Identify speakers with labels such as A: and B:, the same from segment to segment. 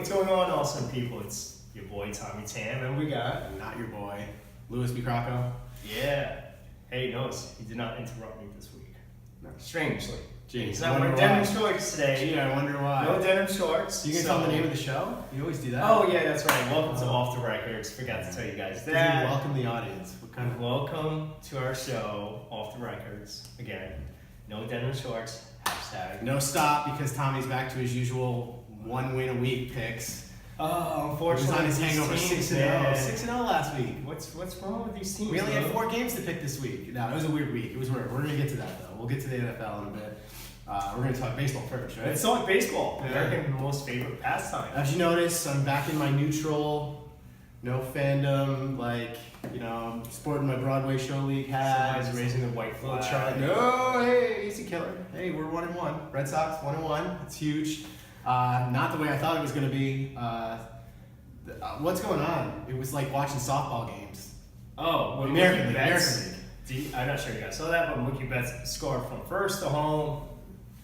A: what's going on, awesome people? It's your boy Tommy Tam, and we got
B: Not your boy, Louis B. Crocco.
A: yeah. Hey, notice he did not interrupt me this week.
B: No.
A: Strangely.
B: Jeez,
A: So we're denim shorts today.
B: Gee, I wonder why.
A: No denim shorts.
B: You can tell the name of the show? You always do that.
A: Oh yeah, that's right. Welcome to Off the Records. Forgot to tell you guys that.
B: Welcome the audience. What kind of
A: Welcome to our show, Off the Records. Again, no denim shorts. Hashtag.
B: no stop because Tommy's back to his usual 1 win a week picks.
A: Oh,
B: He
A: unfortunately,
B: was on his
A: these
B: hangover
A: teams,
B: 6-0.
A: man.
B: 6-0 last week.
A: What's wrong with these teams?
B: We only had
A: bro?
B: 4 games to pick this week. No, it was a weird week. It was weird. We're gonna get to that though. We'll get to the NFL in a bit. We're gonna talk baseball first, right?
A: Let's talk baseball.
B: Yeah.
A: American most favorite pastime.
B: As you notice, I'm back in my neutral, no fandom, like, you know, I'm sporting my Broadway show league hat.
A: Somebody's raising the white
B: Little
A: flag.
B: chart. No, hey, easy killer. Hey, we're 1-1. Red Sox 1-1. It's huge. Not the way I thought it was gonna be. What's going on? It was like watching softball games.
A: Oh, well,
B: American
A: Mookie
B: League.
A: Betts.
B: American League.
A: I'm not sure you guys saw that, but Mookie Betts scored from first to home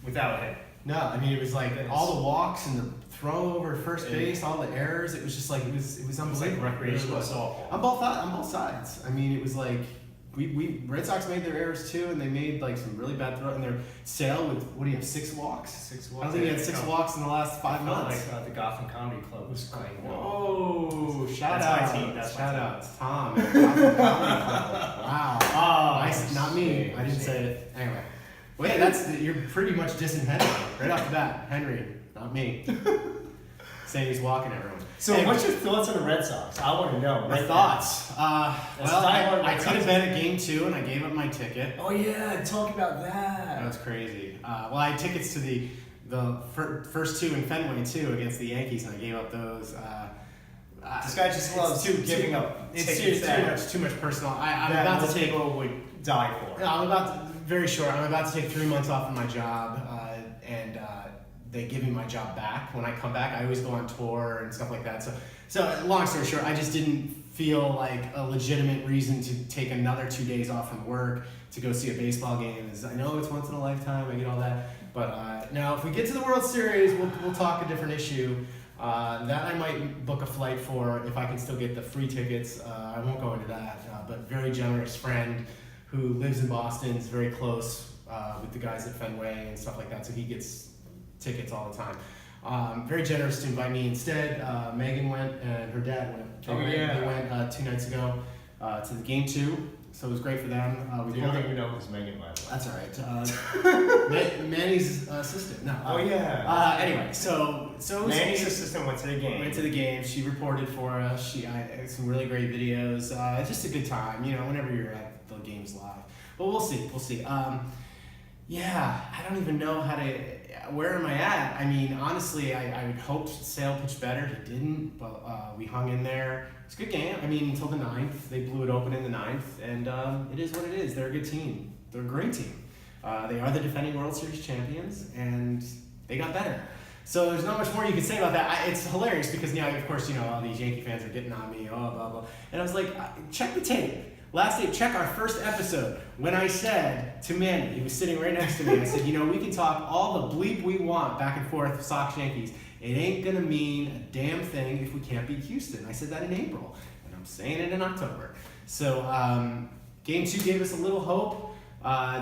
A: without a hit.
B: No, I mean it was like all the walks and the throw over first base, all the errors. It was just like it was
A: It was like
B: unbelievable.
A: recreational
B: It was.
A: softball.
B: On both sides. I mean, it was like we Red Sox made their errors too, and they made like some really bad throws. And their Sale with what do you have 6 walks?
A: 6
B: I
A: walks.
B: don't think he had 6 walks in the last 5 months.
A: Like the Gotham Comedy Club was playing.
B: Whoa! Shout
A: That's
B: out!
A: my team, that's my
B: shout
A: team.
B: out to Tom. and Gotham Comedy Club. Wow!
A: Oh,
B: Nice, not me. I didn't say it. Anyway, wait, you're pretty much dissing Henry right off the bat. Henry, not me. Saying he's walking everyone.
A: So,
B: Anyway,
A: what's your thoughts on the Red Sox? I want to know.
B: my
A: right
B: thoughts?
A: That's
B: Well,
A: diehard
B: I
A: Red
B: could have
A: Sox.
B: been at game 2 and I gave up my ticket.
A: now. Oh yeah, talk about
B: That
A: that.
B: was crazy. Well, I had tickets to the first 2 in Fenway too against the Yankees, and I gave up those.
A: This guy just loves giving up
B: It's
A: tickets
B: too much personal. I'm
A: that
B: about
A: most
B: to take.
A: people would die for.
B: I'm very short. I'm about to take 3 months off of my job, and they give me my job back when I come back. I always go on tour and stuff like that. So long story short, I just didn't feel like a legitimate reason to take another 2 days off from work to go see a baseball game. I know it's once in a lifetime. I get all that, but now if we get to the World Series, we'll talk a different issue. That I might book a flight for if I can still get the free tickets. I won't go into that, but very generous friend who lives in Boston, is very close with the guys at Fenway and stuff like that, so he gets tickets all the time. Very generous to invite me instead. Megan went and her dad went. They went 2 nights ago to the game 2, so it was great for them.
A: You don't even know who's Megan, by the way.
B: That's all right. Manny's assistant. No.
A: Oh yeah.
B: Anyway, so it was
A: Manny's assistant went to the game.
B: Went to the game. She reported for us. I had some really great videos. It's just a good time, you know, whenever you're at the games live. But we'll see. Yeah, I don't even know where am I at? I mean, honestly, I had hoped Sale pitched better. He didn't, but we hung in there. It's a good game. I mean, until the 9th. They blew it open in the 9th, and it is what it is. They're a good team. They're a great team. They are the defending World Series champions, and they got better. So there's not much more you can say about that. It's hilarious because now, of course, you know, all these Yankee fans are getting on me, blah, blah. And I was like, check the tape. Last day, check our first episode. When I said to Manny, he was sitting right next to me, I said, you know, we can talk all the bleep we want back and forth, Sox, Yankees. It ain't going to mean a damn thing if we can't beat Houston. I said that in April, and I'm saying it in October. So game 2 gave us a little hope.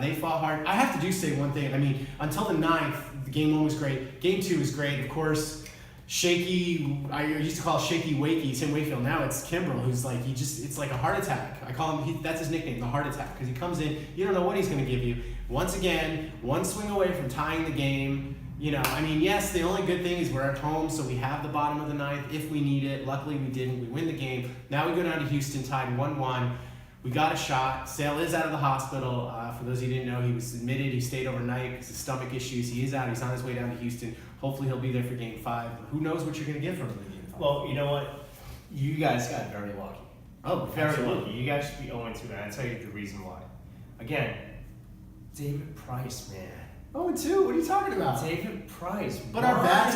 B: They fought hard. I have to say one thing. I mean, until the 9th, the game 1 was great. Game 2 was great. Of course, shaky, I used to call Shaky Wakey, Tim Wakefield. Now it's Kimbrel, who's like, it's like a heart attack. I call him, that's his nickname, the heart attack, because he comes in, you don't know what he's going to give you. Once again, 1 swing away from tying the game. You know, I mean, yes, the only good thing is we're at home, so we have the bottom of the 9th if we need it. Luckily, we didn't. We win the game. Now we go down to Houston, tied 1-1. We got a shot. Sale is out of the hospital. For those of you who didn't know, he was admitted. He stayed overnight because of stomach issues. He is out. He's on his way down to Houston. Hopefully, he'll be there for Game 5. Who knows what you're going to get from him in Game 5?
A: Well, you know what? You guys got very lucky.
B: Oh,
A: Very
B: absolutely.
A: lucky. You guys should be 0-2, and I'll tell you the reason why. Again, David Price, man.
B: 0-2? What are you talking about?
A: David Price.
B: But our bats,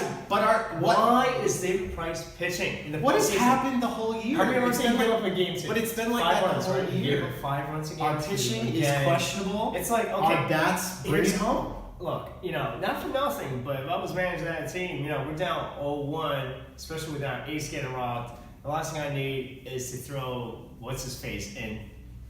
A: Why is David Price pitching in the
B: what has
A: postseason?
B: happened the whole year?
A: How many runs
B: It's
A: did he
B: been
A: give
B: like-
A: up in game 2?
B: But it's been like
A: 5
B: that
A: runs,
B: the whole
A: right? He
B: year.
A: gave up 5 runs in game
B: Our
A: 2.
B: pitching is
A: Again.
B: questionable.
A: It's like, okay.
B: Our bats bring it
A: here's-
B: home.
A: look, not for nothing, but if I was managing that team, we're down 0-1, especially with our ace getting robbed. The last thing I need is to throw what's his face in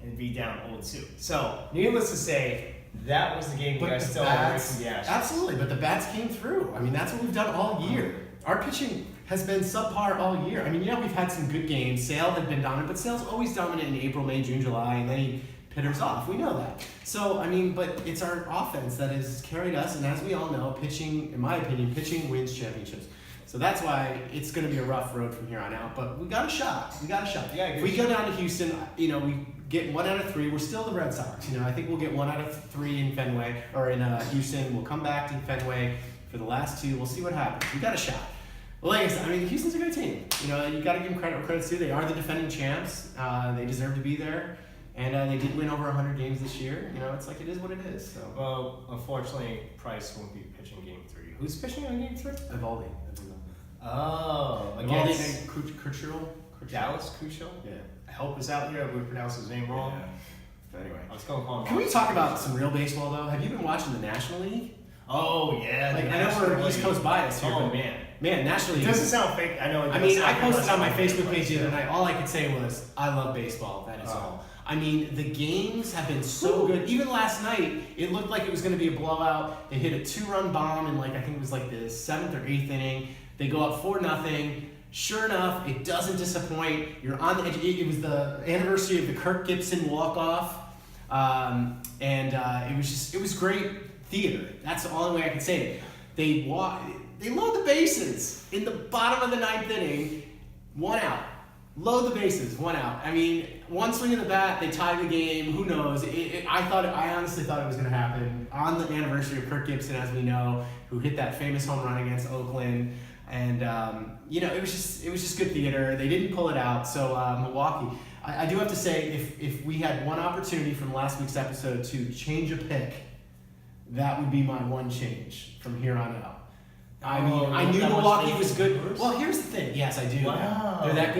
A: and be down 0-2. So, needless to say, that was the game you guys stole away from the Astros.
B: Absolutely, but the bats came through. I mean, that's what we've done all year. Our pitching has been subpar all year. I mean, we've had some good games. Sale had been dominant, but Sale's always dominant in April, May, June, July, and then he pitters off. We know that. So, I mean, but it's our offense that has carried us, and as we all know, pitching, in my opinion, pitching wins championships. So that's why it's going to be a rough road from here on out, but we got a shot.
A: Yeah,
B: if we go down to Houston, we get 1 out of 3. We're still the Red Sox. I think we'll get 1 out of 3 in Fenway, or in Houston. We'll come back to Fenway for the last 2. We'll see what happens. We got a shot. Well, like I said, Houston's a good team. You got to give them credit where credit's due. They are the defending champs. They deserve to be there. And they did win over 100 games this year. It's like it is what it is. So.
A: Well, unfortunately, Price won't be pitching Game 3. Who's pitching on Game 3?
B: Evaldi.
A: Oh,
B: against Crucial.
A: Dallas Crucial?
B: Yeah.
A: I hope is out here. We pronounced his name wrong.
B: Yeah. Anyway.
A: I was going to call him.
B: Can we talk about some real baseball, though? Have you been watching the National League?
A: Oh, yeah.
B: I know we're East Coast bias here.
A: Oh, man.
B: Man, National League.
A: It doesn't sound fake. I know.
B: I posted on my Facebook page the other night. All I could say was, I love baseball. That is all. The games have been so good. Even last night, it looked like it was going to be a blowout. They hit a 2-run bomb in I think it was the 7th or 8th inning. They go up 4-0. Sure enough, it doesn't disappoint. You're on the edge. It was the anniversary of the Kirk Gibson walk-off. It was great theater. That's the only way I can say it. They load the bases in the bottom of the 9th inning, 1 out. Load the bases, 1 out. 1 swing of the bat, they tie the game. Who knows? I honestly thought it was going to happen on the anniversary of Kirk Gibson, as we know, who hit that famous home run against Oakland. And it was just good theater. They didn't pull it out. So Milwaukee, I do have to say, if we had one opportunity from last week's episode to change a pick, that would be my one change from here on out. I knew Milwaukee was good. Well, here's the thing. Yes, I do.
A: Wow.
B: They're that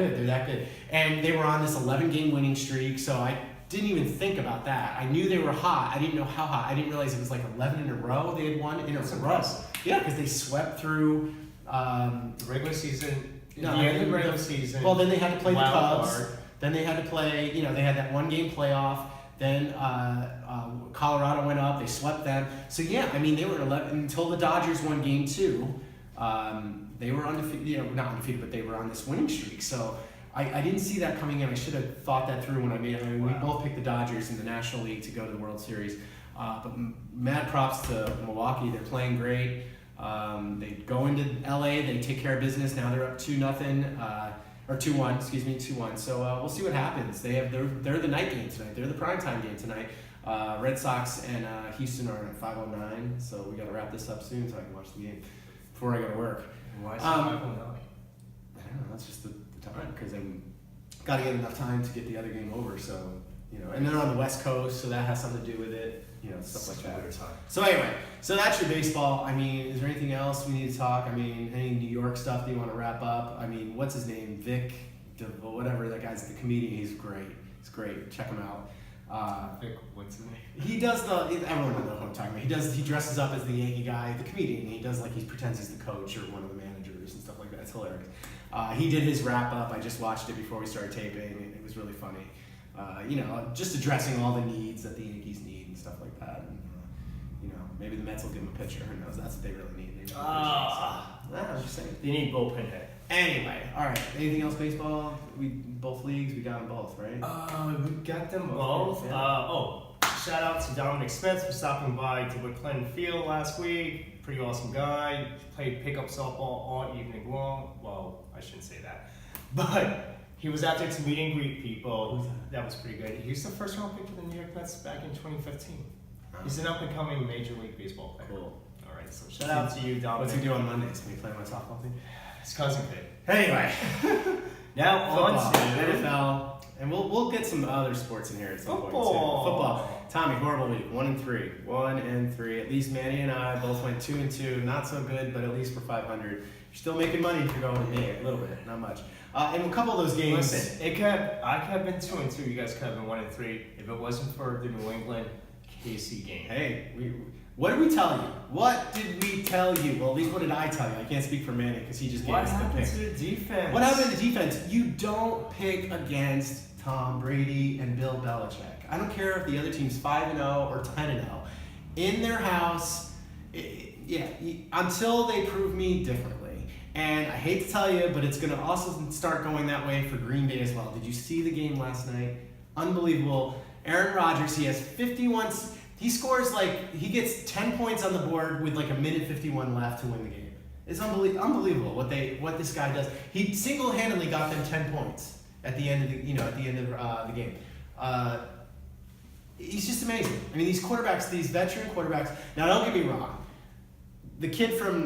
B: good. And they were on this 11-game winning streak, so I didn't even think about that. I knew they were hot. I didn't know how hot. I didn't realize it was 11 in a row they had won in a row. Yeah, because they swept through
A: the regular season. The end of the regular season.
B: Well, then they had to play the Cubs.
A: Card.
B: Then they had to play. They had that 1-game playoff. Then Colorado went up. They swept them. So yeah, they were 11 until the Dodgers won Game 2. They were undefeated. Not undefeated, but they were on this winning streak. So I didn't see that coming in. I should have thought that through when I made it. We both picked the Dodgers in the National League to go to the World Series. But mad props to Milwaukee. They're playing great. They go into LA. They take care of business. Now they're up 2-0. Or 2-1, 2-1. So we'll see what happens. They're the night game tonight. They're the primetime game tonight. Red Sox and Houston are at 5:09. So we got to wrap this up soon so I can watch the game before I go to work.
A: Why is it 5:09?
B: I don't know. That's just the time because I'm got to get enough time to get the other game over. So and they're on the West Coast, so that has something to do with it. Stuff like that. So anyway, so that's your baseball. Is there anything else we need to talk? Any New York stuff that you want to wrap up? What's his name? Vic, whatever that guy's the comedian. He's great. He's great. Check him out.
A: Vic, what's his name?
B: He does everyone will know who I'm talking about. He dresses up as the Yankee guy, the comedian. He does he pretends he's the coach or one of the managers and stuff like that. It's hilarious. He did his wrap up. I just watched it before we started taping. It was really funny. Just addressing all the needs that the Yankees need and stuff like that. And, maybe the Mets will give him a pitcher. Who knows? That's what they really need. They need I'm just saying.
A: They need bullpen hit.
B: Anyway, all right. Anything else baseball? Both leagues, we got them both, right?
A: We got them both.
B: Yeah.
A: Shout out to Dominic Smith for stopping by to Clinton Field last week. Pretty awesome guy. Played pickup softball all evening long. Well, I shouldn't say that, but he was out there to meet and greet people. That was pretty good. He was the first round pick for the New York Mets back in 2015. He's an up-and-coming Major League Baseball player.
B: Cool.
A: All right, so shout out to you, Dominic.
B: What's he do on Mondays? Can he play my softball team?
A: His cousin could.
B: Anyway.
A: Now on to
B: NFL, and we'll get some other sports in here at some point too. Football. Tommy, horrible week. 1-3. 1-3. At least Manny and I both went 2-2. Not so good, but at least we're 500. You're still making money if you're going a little bit, not much. And a couple of those games.
A: Listen, I could have been 2-2. You guys could have been 1-3 if it wasn't for the New England KC game.
B: Hey, What did we tell you? What did we tell you? Well, at least what did I tell you? I can't speak for Manny because he just gave
A: What
B: us the
A: happened
B: pick.
A: to the defense?
B: What happened to defense? You don't pick against Tom Brady and Bill Belichick. I don't care if the other team's 5-0 or 10-0. In their house, until they prove me differently. And I hate to tell you, but it's going to also start going that way for Green Bay as well. Did you see the game last night? Unbelievable. Aaron Rodgers, he has 51. He scores he gets 10 points on the board with a minute 51 left to win the game. It's unbelievable what this guy does. He single-handedly got them 10 points at the end of the game. He's just amazing. I mean, these quarterbacks, these veteran quarterbacks. Now, don't get me wrong. The kid from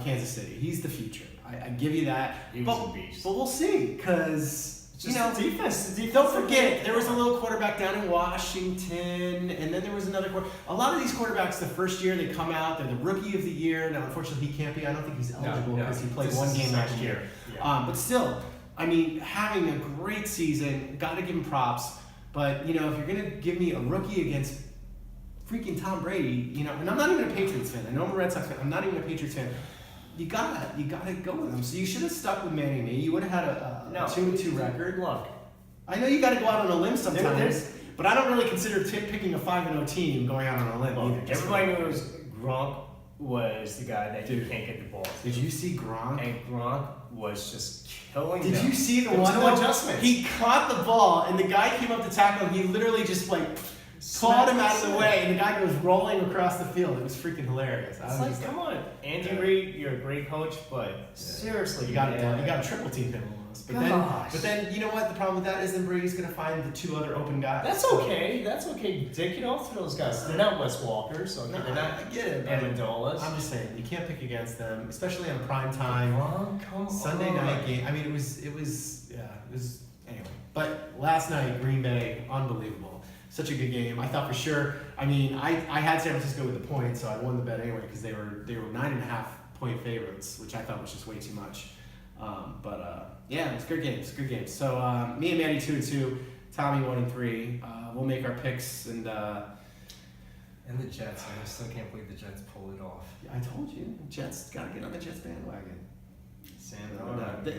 B: Kansas City, he's the future. I give you that.
A: He was a beast.
B: But we'll see, because
A: the defense.
B: Don't forget, there was a little quarterback down in Washington, and then there was another quarterback. A lot of these quarterbacks, the first year they come out, they're the rookie of the year. Now, unfortunately, he can't be. I don't think he's eligible because he played one game last year.
A: Yeah.
B: But still, I mean, having a great season, got to give him props. But, if you're going to give me a rookie against freaking Tom Brady, and I'm not even a Patriots fan. I know I'm a Red Sox fan. I'm not even a Patriots fan. You gotta go with them. So you should have stuck with Manny and me. You would have had a 2-2 record.
A: Look,
B: I know you got to go out on a limb sometimes, but I don't really consider picking a 5-0 team going out on a limb either.
A: Everybody knows Gronk was the guy that you can't get the ball.
B: Did you see Gronk?
A: And Gronk was just killing them.
B: Did you see the
A: There was
B: one?
A: no adjustments.
B: He caught the ball, and the guy came up to tackle him. He literally just clawed him out of the way, and the guy goes rolling across the field. It was freaking hilarious.
A: It's come on, Andy Reid, you're a great coach, but seriously,
B: you got to triple team him almost. But then you know what? The problem with that is then Brady's gonna find the two other open guys.
A: That's okay. That's okay. Dick it off to those guys. They're not Wes Walker, so they're not.
B: I get it.
A: Amendolas.
B: I'm just saying you can't pick against them, especially on prime time.
A: Come on.
B: Sunday night game. I mean, it was anyway. But last night, Green Bay, unbelievable. Such a good game. I thought for sure. I mean, I had San Francisco with the points, so I won the bet anyway because they were 9.5 point favorites, which I thought was just way too much. Yeah, it's good games. Good games. So me and Manny 2-2, Tommy 1-3. We'll make our picks and the
A: Jets. I still can't believe the Jets pulled it off.
B: I told you, Jets gotta get on the Jets bandwagon.
A: Sam,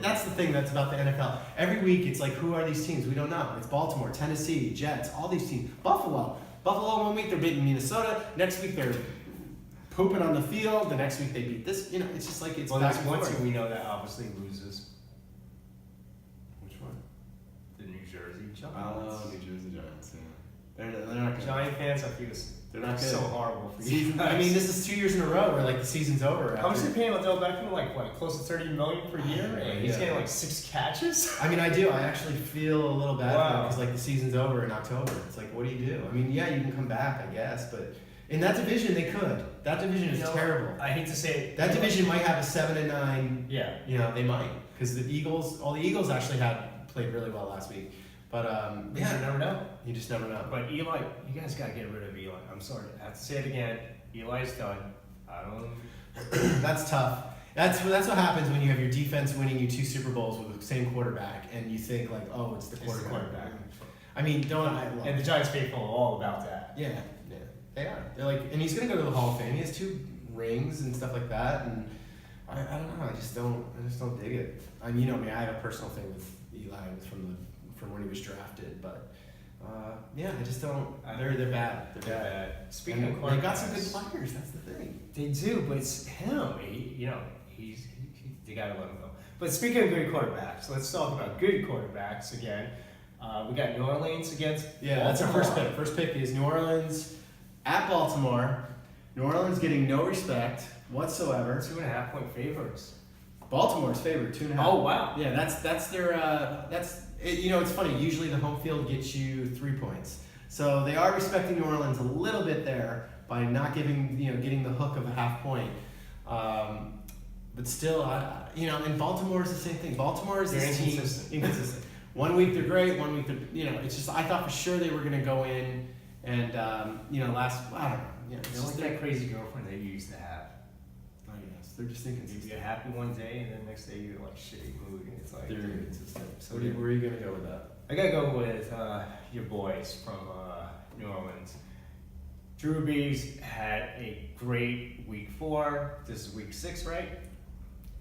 B: that's the thing that's about the NFL. Every week it's who are these teams? We don't know. It's Baltimore, Tennessee, Jets, all these teams. Buffalo 1 week they're beating Minnesota. Next week they're pooping on the field. The next week they beat this. It's just it's.
A: Well, there's one team we know that obviously loses.
B: Which one?
A: The New Jersey Giants.
B: Oh, New Jersey Giants. Yeah. They're not good.
A: Giant fans, I feel
B: they're not good.
A: So horrible for you guys.
B: I mean, this is 2 years in a row where the season's over.
A: How much are they paying Odell Beckham? What, close to $30 million per year? And he's getting 6 catches.
B: I mean, I do. I actually feel a little bad because the season's over in October. It's what do you do? I mean, yeah, you can come back, I guess, but in that division they could. That division is terrible.
A: I hate to say it.
B: That division might have a 7-9.
A: Yeah.
B: They might because the Eagles actually played really well last week. But
A: you never know.
B: You just never know.
A: But Eli, you guys gotta get rid of Eli. I'm sorry, I have to say it again. Eli's done. I don't.
B: That's tough. That's what happens when you have your defense winning you 2 Super Bowls with the same quarterback, and you think oh, it's the quarterback. I mean,
A: and the Giants faithful are all about that.
B: Yeah, they are. They're and he's gonna go to the Hall of Fame. He has 2 rings and stuff like that, and I don't know. I just don't dig it. I mean, I have a personal thing with Eli from when he was drafted, but I just don't. They're bad. They're bad.
A: Speaking of quarterbacks,
B: they got some good players. That's the thing.
A: They do, but it's him. They gotta let him go. But speaking of good quarterbacks, let's talk about good quarterbacks again. We got New Orleans against.
B: Yeah, that's our first pick. First pick is New Orleans at Baltimore. New Orleans getting no respect whatsoever.
A: 2.5 point favorites.
B: Baltimore's favored 2.5.
A: Oh wow.
B: Yeah, that's their it's funny. Usually the home field gets you 3 points, so they are respecting New Orleans a little bit there by not getting the hook of a half point. But still, and Baltimore is the same thing. Baltimore is this team inconsistent. 1 week they're great, 1 week they're it's just I thought for sure they were gonna go in and last I don't know.
A: They're like that crazy girlfriend that you used to have.
B: I guess they're just inconsistent.
A: You get happy one day and then next day you're shitty mood. It's
B: they're inconsistent. So where are you gonna go with that?
A: I gotta go with your boys from New Orleans. Drew Brees had a great week 4. This is week 6, right?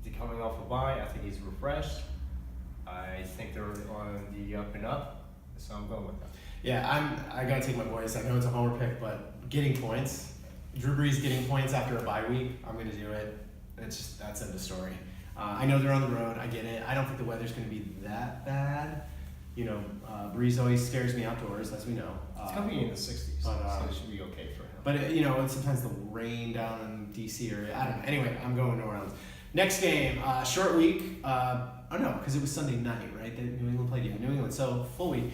A: They're coming off a bye. I think he's refreshed. I think they're on the up and up, so I'm going with them.
B: Yeah, I gotta take my boys. I know it's a homer pick, but getting points, Drew Brees getting points after a bye week, I'm gonna do it. That's end of story. I know they're on the road. I get it. I don't think the weather's gonna be that bad. You know, Brees always scares me outdoors, as we know.
A: It's gonna be in the 60s, so it should be okay for him.
B: But you know, sometimes the rain down in DC area. I don't know. Anyway, I'm going New Orleans. Next game, short week. Oh no, because it was Sunday night, right? New England played New England, so full week.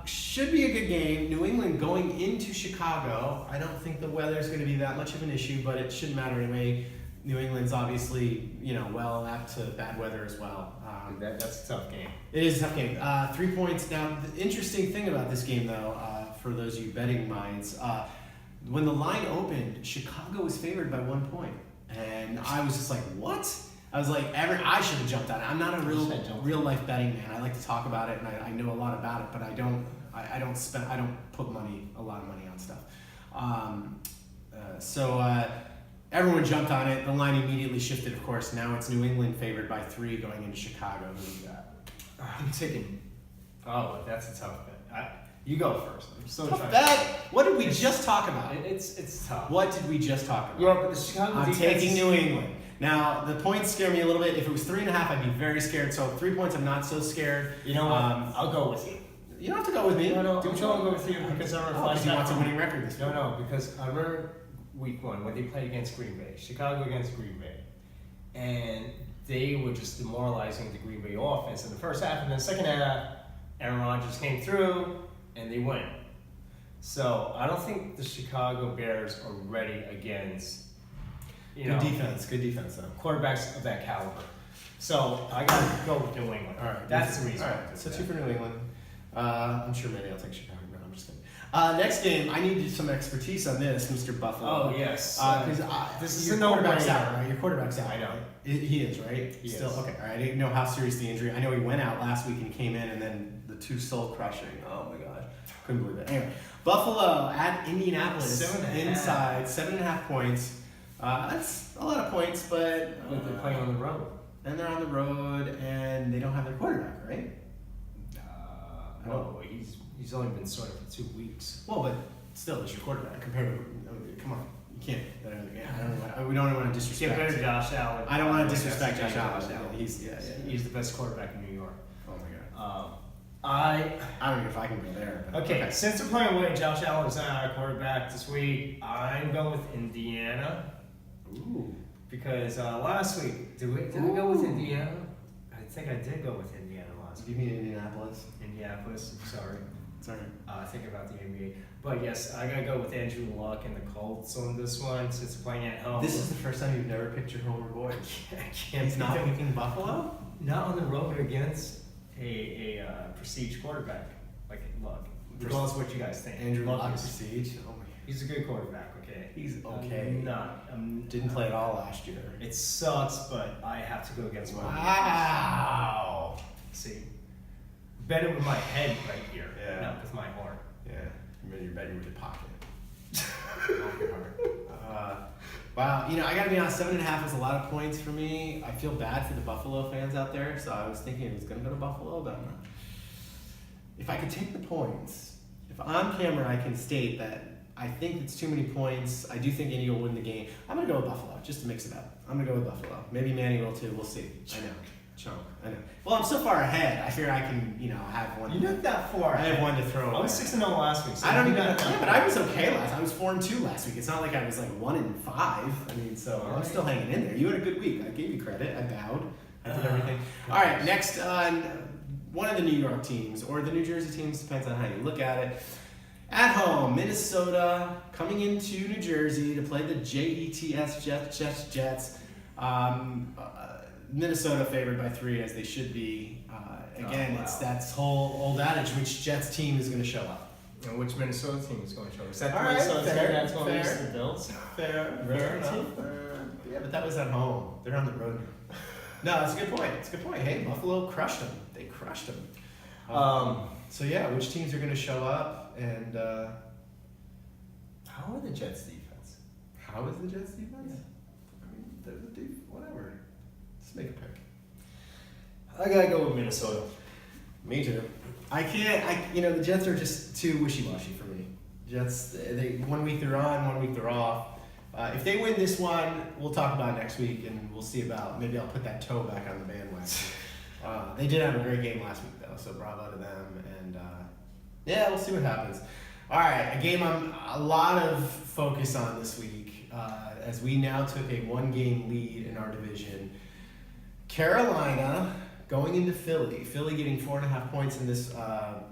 B: Should be a good game. New England going into Chicago. I don't think the weather's going to be that much of an issue, but it shouldn't matter anyway. New England's obviously, well apt to bad weather as well.
A: That's a tough game.
B: It is a tough game. 3 points. Now, the interesting thing about this game, though, for those of you betting minds, when the line opened, Chicago was favored by 1 point. And I was just like, what? I was like, I should have jumped on it. I'm not a real life betting man. I like to talk about it, and I know a lot about it, but I don't put a lot of money on stuff. So everyone jumped on it. The line immediately shifted, of course. Now it's New England favored by 3 going into Chicago. Who do you got?
A: I'm taking. Oh, that's a tough bet. You go first. I'm so
B: tough
A: trying.
B: Bet. What did we just talk about?
A: It's tough.
B: What did we just talk about?
A: Yeah, but the Chicago
B: I'm
A: defense
B: taking New England. Now, the points scare me a little bit. If it was 3.5, I'd be very scared. So 3 points, I'm not so scared.
A: You know what? I'll go with you.
B: You don't have to go with me.
A: No. I'm trying to go with you because I remember
B: because you want a winning record this week.
A: No, because I remember week 1 when they played against Green Bay, Chicago against Green Bay, and they were just demoralizing the Green Bay offense in the first half, and then the second half, Aaron Rodgers came through and they win. So I don't think the Chicago Bears are ready against
B: Good defense though.
A: Quarterbacks of that caliber. So I gotta go with New England.
B: All right,
A: that's the reason.
B: All right, so 2 for New England. I'm sure maybe I'll take Chicago. No, I'm just kidding. Next game, I need some expertise on this, Mr. Buffalo.
A: Oh yes.
B: Because
A: this is
B: your
A: a no-brainer.
B: quarterback's out, right? Your quarterback's out.
A: I know.
B: Right? He is, right?
A: He
B: Still
A: is.
B: Okay. All right. I didn't know how serious the injury. I know he went out last week and came in, and then the 2 soul crushing. Oh my gosh, couldn't believe it. Anyway, Buffalo at Indianapolis
A: 7.5.
B: inside 7.5 points. That's a lot of points, but
A: They're playing on the road.
B: and they're on the road, and they don't have their quarterback, right?
A: No, he's only been sort of for 2 weeks.
B: Well, but still, it's your quarterback compared to. Come on, you can't. We don't want to disrespect.
A: Get better to Josh Allen.
B: I don't want to disrespect Josh Allen.
A: He's the best quarterback in New York.
B: Oh my god.
A: I
B: don't know if I can go there. But
A: okay. Since they're playing away, Josh Allen is not our quarterback this week. I'm going with Indiana.
B: Ooh.
A: Because last week, did I go with Indiana? I think I did go with Indiana last week.
B: You mean Indianapolis?
A: Indianapolis. Sorry.
B: Sorry.
A: Thinking about the NBA. But yes, I gotta go with Andrew Luck and the Colts on this one since they're playing at home.
B: This is the first time you've never picked your homer boy.
A: I can't.
B: He's not picking Buffalo?
A: Not on the road against a prestige quarterback like Luck. Regardless of what you guys think.
B: Andrew Luck,
A: is
B: prestige. Oh my.
A: He's a good quarterback. Okay.
B: He's okay.
A: Didn't
B: play at all last year.
A: It sucks, but I have to go against my
B: Wow.
A: See, bet it with my head right here,
B: Yeah.
A: not with my heart.
B: Yeah, you're betting with your pocket. Not your heart. Wow, I gotta be honest, 7.5 is a lot of points for me. I feel bad for the Buffalo fans out there, so I was thinking it was gonna go to Buffalo, but I'm not. If I could take the points, if on camera I can state that I think it's too many points, I do think Indy will win the game, I'm gonna go with Buffalo, just to mix it up. I'm gonna go with Buffalo. Maybe Manny will too, we'll see. I know. Chunk. I know. Well, I'm so far ahead. I figure I can, have one.
A: You're not that far.
B: I have one to throw.
A: I was 6-0 last week. So
B: I don't even.
A: know.
B: But I was okay last. I was 4-2 last week. It's not like I was like 1-5. I mean, so I'm still hanging in there. You had a good week. I gave you credit. I bowed. I did everything. All right. Next, one of the New York teams or the New Jersey teams, depends on how you look at it. At home, Minnesota coming into New Jersey to play the Jets. Minnesota favored by 3 as they should be. Again, it's that whole old adage, which Jets team is going to show up.
A: And which Minnesota team is going to show up? Is that
B: All
A: the
B: right,
A: Minnesota team
B: fair,
A: that's going to
B: fair.
A: lose the Bills?
B: Fair enough. Yeah, but that was at home. They're on the road now. No, that's a good point. It's a good point. Hey, Buffalo crushed them. They crushed them. So yeah, which teams are going to show up? And
A: How are the Jets defense?
B: How is the Jets defense?
A: Yeah.
B: I mean, they're the whatever. Just make a pick.
A: I gotta go with Minnesota.
B: Me too. The Jets are just too wishy-washy for me. Jets, they 1 week they're on, 1 week they're off. If they win this one, we'll talk about it next week, and we'll see about, maybe I'll put that toe back on the bandwagon. They did have a great game last week, though, so bravo to them. And, yeah, we'll see what happens. All right, a game I'm a lot of focus on this week, as we now took a 1-game lead in our division. Carolina going into Philly. Philly getting 4.5 points in this. I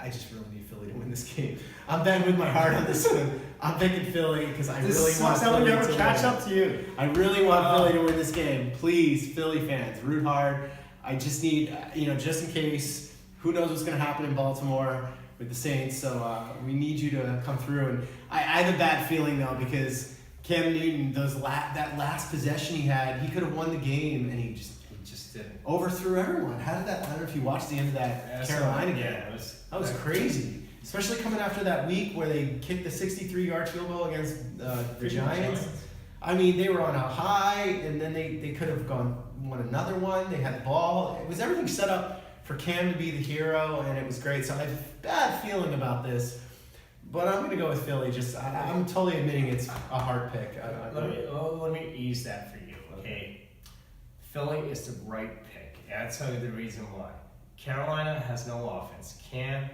B: just really need Philly to win this game. I'm betting with my heart on this one. I'm picking Philly because I really want Philly to win.
A: Catch up to you.
B: I really want Philly to win this game. Please, Philly fans, root hard. I just need, just in case, who knows what's going to happen in Baltimore with the Saints. So we need you to come through. And I have a bad feeling, though, because Cam Newton, that last possession he had, he could have won the game, and he just
A: didn't.
B: Overthrew everyone. How did that? I don't know if you watched the end of that Carolina game.
A: Yeah,
B: that was crazy. Especially coming after that week where they kicked the 63-yard field goal against the Giants. I mean, they were on a high, and then they could have won another one. They had the ball. It was everything set up for Cam to be the hero, and it was great. So I have a bad feeling about this. But I'm going to go with Philly. I'm totally admitting it's a hard pick.
A: Let me ease that for you, okay? Philly is the right pick. And I'll tell you the reason why. Carolina has no offense. Cam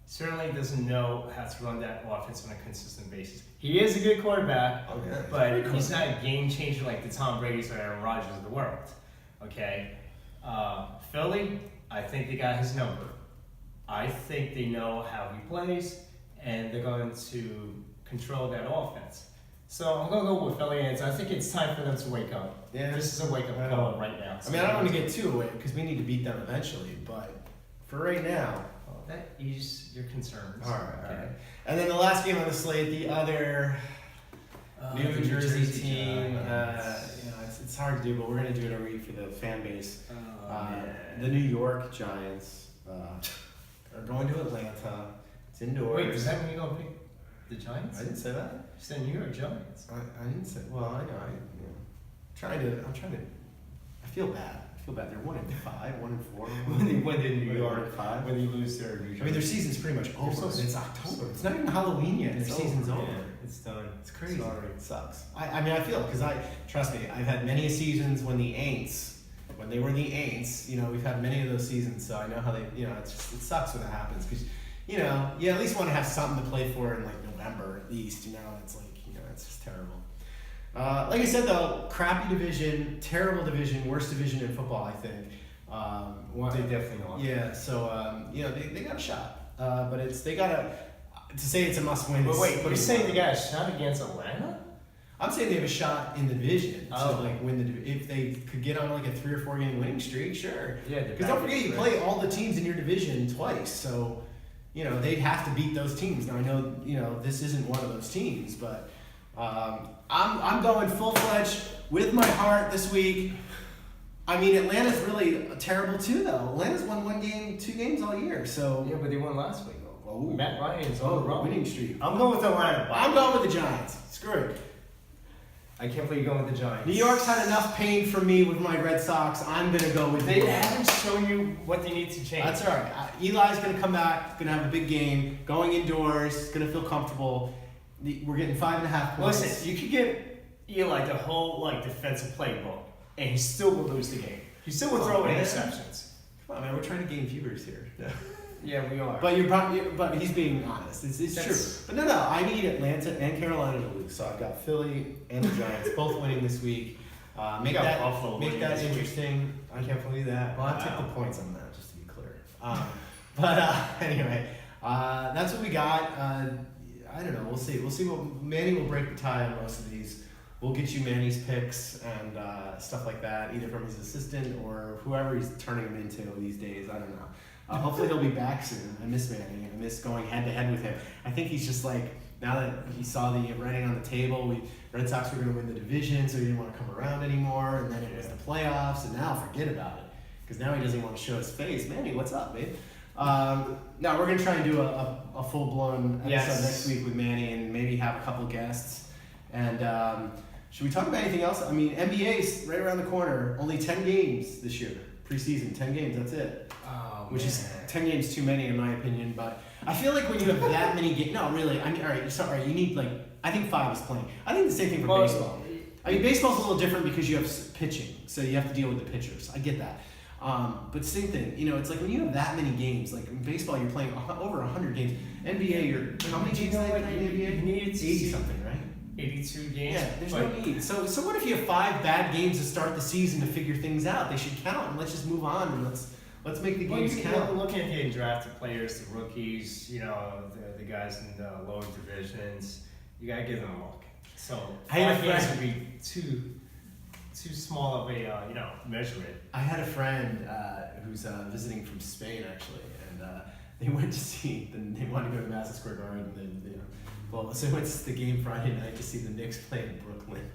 A: certainly doesn't know how to run that offense on a consistent basis. He is a good quarterback, but he's not a game changer like the Tom Brady's or Aaron Rodgers of the world. Okay? Philly, I think they got his number. I think they know how he plays, and they're going to control that offense. So I'm going to go with Philly, and I think it's time for them to wake up.
B: Yeah.
A: This is a wake-up call right now.
B: I mean, I don't want to get too away because we need to beat them eventually, but for right now.
A: Well, that eases your concerns.
B: All right. And then the last game on the slate, the other New Jersey team. It's hard to do, but we're going to do it every week for the fan base. The New York Giants are going to Atlanta. It's indoors.
A: Wait, does that mean you're going to pick the Giants?
B: I didn't say that.
A: You said New York Giants.
B: I didn't say. Well, I know. I'm trying to. I feel bad. They're 1-5, 1-4.
A: When they win in New York,
B: 5.
A: when they lose their New York.
B: I mean, their season's pretty much over. It's October. It's not even Halloween yet. Their season's over.
A: Yeah, it's done.
B: It's crazy.
A: Sorry.
B: It sucks. I feel it because trust me, I've had many seasons when they were the Aints. We've had many of those seasons, so I know how they. It sucks when that happens because, you at least want to have something to play for in like November at least. It's like it's just terrible. Like I said though, crappy division, terrible division, worst division in football, I think.
A: They definitely are.
B: Yeah, so they got a shot, but they got to say it's a must win.
A: But wait, you're saying they got a shot against Atlanta?
B: I'm saying they have a shot in the division
A: to
B: win if they could get on like a 3 or 4 game winning streak, sure.
A: Yeah,
B: because don't forget you play all the teams in your division twice, so they'd have to beat those teams. Now I know this isn't one of those teams, but. I'm going full-fledged with my heart this week. I mean, Atlanta's really terrible too, though. Atlanta's won 2 games all year, so.
A: Yeah, but they won last week.
B: Oh,
A: Matt Ryan's on the
B: winning streak.
A: I'm going with Atlanta.
B: I'm going with the Giants. Screw it.
A: I can't believe you're going with the Giants.
B: New York's had enough pain from me with my Red Sox. I'm going to go with
A: They haven't shown you what they need to change.
B: That's all right. Eli's going to come back, going to have a big game, going indoors, going to feel comfortable. We're getting 5.5 points.
A: Listen, you could get Eli the whole defensive playbook, and he still will lose the game. He still will throw interceptions.
B: Come on, man. We're trying to gain viewers here.
A: Yeah, we are.
B: But he's being honest. It's true. But no. I need Atlanta and Carolina to lose. So I've got Philly and the Giants both winning this week. Make that interesting. I can't believe that. Well, I took the points on that just to be clear. Anyway, that's what we got. I don't know. We'll see. What Manny will break the tie on most of these. We'll get you Manny's picks and stuff like that, either from his assistant or whoever he's turning him into these days. I don't know. Hopefully he'll be back soon. I miss Manny. I miss going head to head with him. I think he's just like, now that he saw the writing on the table, Red Sox were going to win the division, so he didn't want to come around anymore. And then it was the playoffs, and now forget about it because now he doesn't want to show his face. Manny, what's up, babe? No, we're gonna try and do a full blown episode
A: Yes.
B: next week with Manny and maybe have a couple guests. And should we talk about anything else? I mean, NBA's right around the corner. Only 10 games this year, preseason. 10 games. That's it.
A: Oh,
B: Which
A: man.
B: is 10 games too many in my opinion. But I feel like when you have that many games, no, really. I mean, all right. Sorry, you need like I think 5 is plenty. I think the same thing for
A: Well,
B: baseball. I mean, baseball's a little different because you have pitching, so you have to deal with the pitchers. I get that. But same thing, you know, it's like when you have that many games, like in baseball, you're playing over 100 games. NBA, you're how many games do they play in NBA?
A: You needed to
B: 80
A: see
B: something, right?
A: 82 games.
B: Yeah, there's
A: but
B: no need. So what if you have 5 bad games to start the season to figure things out? They should count, and let's just move on and let's make the
A: Well,
B: games
A: you're
B: count.
A: looking at getting drafted players, the rookies, you know, the guys in the lower divisions. You gotta give them a look. So
B: I had a
A: 5 games
B: friend-
A: would be too small of a measurement.
B: I had a friend who's visiting from Spain actually, and they went to see. They wanted to go to Madison Square Garden. Well, so it's the game Friday night to see the Knicks play in Brooklyn,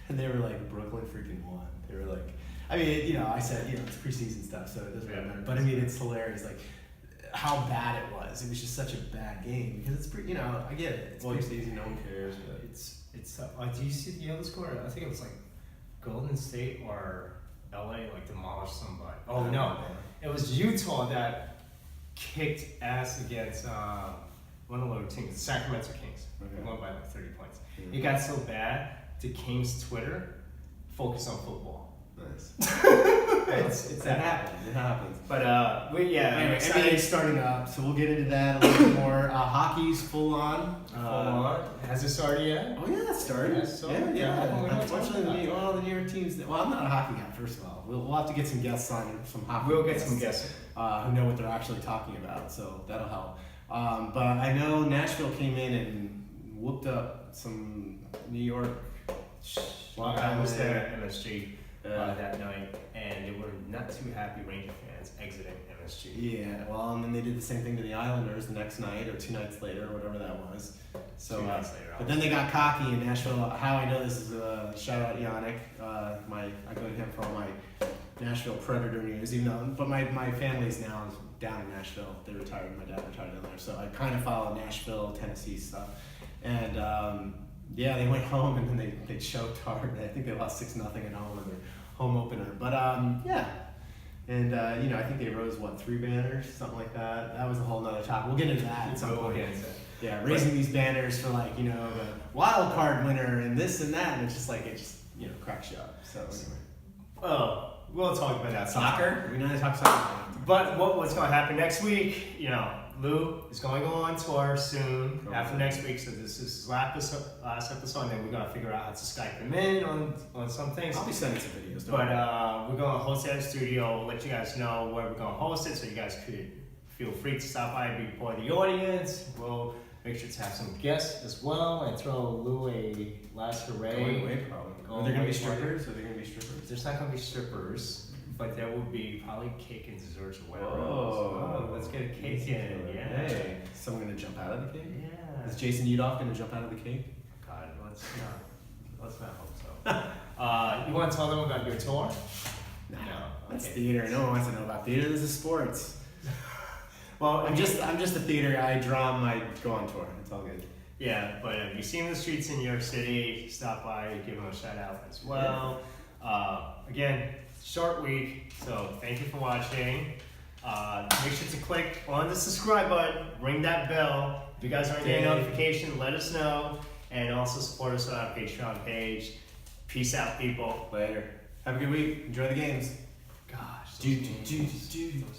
B: and they were like, Brooklyn freaking won. They were like, I mean, you know, I said, you know, it's preseason stuff, so it doesn't really matter. But I mean, it's hilarious, like how bad it was. It was just such a bad game because it's pretty. You know, I get it. It's preseason, no one cares. But
A: It's do you see the other score? I think it was like Golden State or LA like demolished somebody. Oh no, it was Utah that kicked ass against one of the lower teams, the Sacramento Kings.
B: Okay.
A: They won by like 30 points.
B: Yeah.
A: It got so bad, the Kings Twitter focused on football.
B: Nice.
A: It's
B: It happens. It happens.
A: But
B: Anyway,
A: excited.
B: NBA's starting up, so we'll get into that a little bit more. Hockey's full on.
A: Full on. Has it started yet?
B: Oh yeah, it started.
A: Yeah, so-
B: yeah.
A: yeah, we don't
B: Unfortunately,
A: talk about
B: the New York teams. Well, I'm not a hockey guy. First of all, we'll have to get some guests on some hockey.
A: We'll get
B: guests,
A: some guessing.
B: who know what they're actually talking about, so that'll help. But I know Nashville came in and whooped up some New York.
A: I was there at MSG
B: Yeah.
A: that night, and they were not too happy Ranger fans exiting MSG.
B: Yeah, well, and then they did the same thing to the Islanders the next night or 2 nights later or whatever that was. So,
A: 2 nights later,
B: but then they got cocky in Nashville. How I know this is shout out Yannick. I go to him for all my Nashville Predator news. Even though, but my family's now down in Nashville. They retired. My dad retired down there, so I kind of follow Nashville, Tennessee stuff. And yeah, they went home and then they choked hard. I think they lost 6-0 at home in their home opener. But yeah. And you know, I think they rose 3 banners, something like that. That was a whole nother topic. We'll get into that at some point. Yeah, raising these banners for like, you know, the wild card winner and this and that, and it's just like you know, cracks you up. So anyway.
A: Well, we'll talk about that.
B: Soccer? We know how to talk soccer.
A: But what's going to happen next week? You know, Lou is going on tour soon after next week, so this is his last episode, and then we're going to figure out how to Skype him in on some things.
B: I'll be sending some videos.
A: But we're going to host it at a studio. We'll let you guys know where we're going to host it, so you guys could feel free to stop by and be part of the audience. We'll make sure to have some guests as well and throw Lou a last hooray.
B: Going away, probably. Are there going to be strippers? Are there going to be strippers?
A: There's not going to be strippers, but there will be probably cake and desserts or whatever.
B: Oh,
A: Let's get a cake in. Yeah.
B: Hey, someone going to jump out of the cake?
A: Yeah.
B: Is Jason Udoff going to jump out of the cake?
A: God, let's not hope so. You want to tell them about your tour?
B: No.
A: No.
B: That's
A: Okay.
B: theater. No one wants to know about theater. This is sports.
A: Well,
B: I'm just a theater guy. I drum. I go on tour. It's all good.
A: Yeah, but if you see him in the streets in New York City, stop by, give him a shout out as well. Again, short week, so thank you for watching. Make sure to click on the subscribe button, ring that bell. If you guys aren't getting a notification, let us know. And also support us on our Patreon page. Peace out, people.
B: Later. Have a good week. Enjoy the games.
A: Gosh,
B: Those games.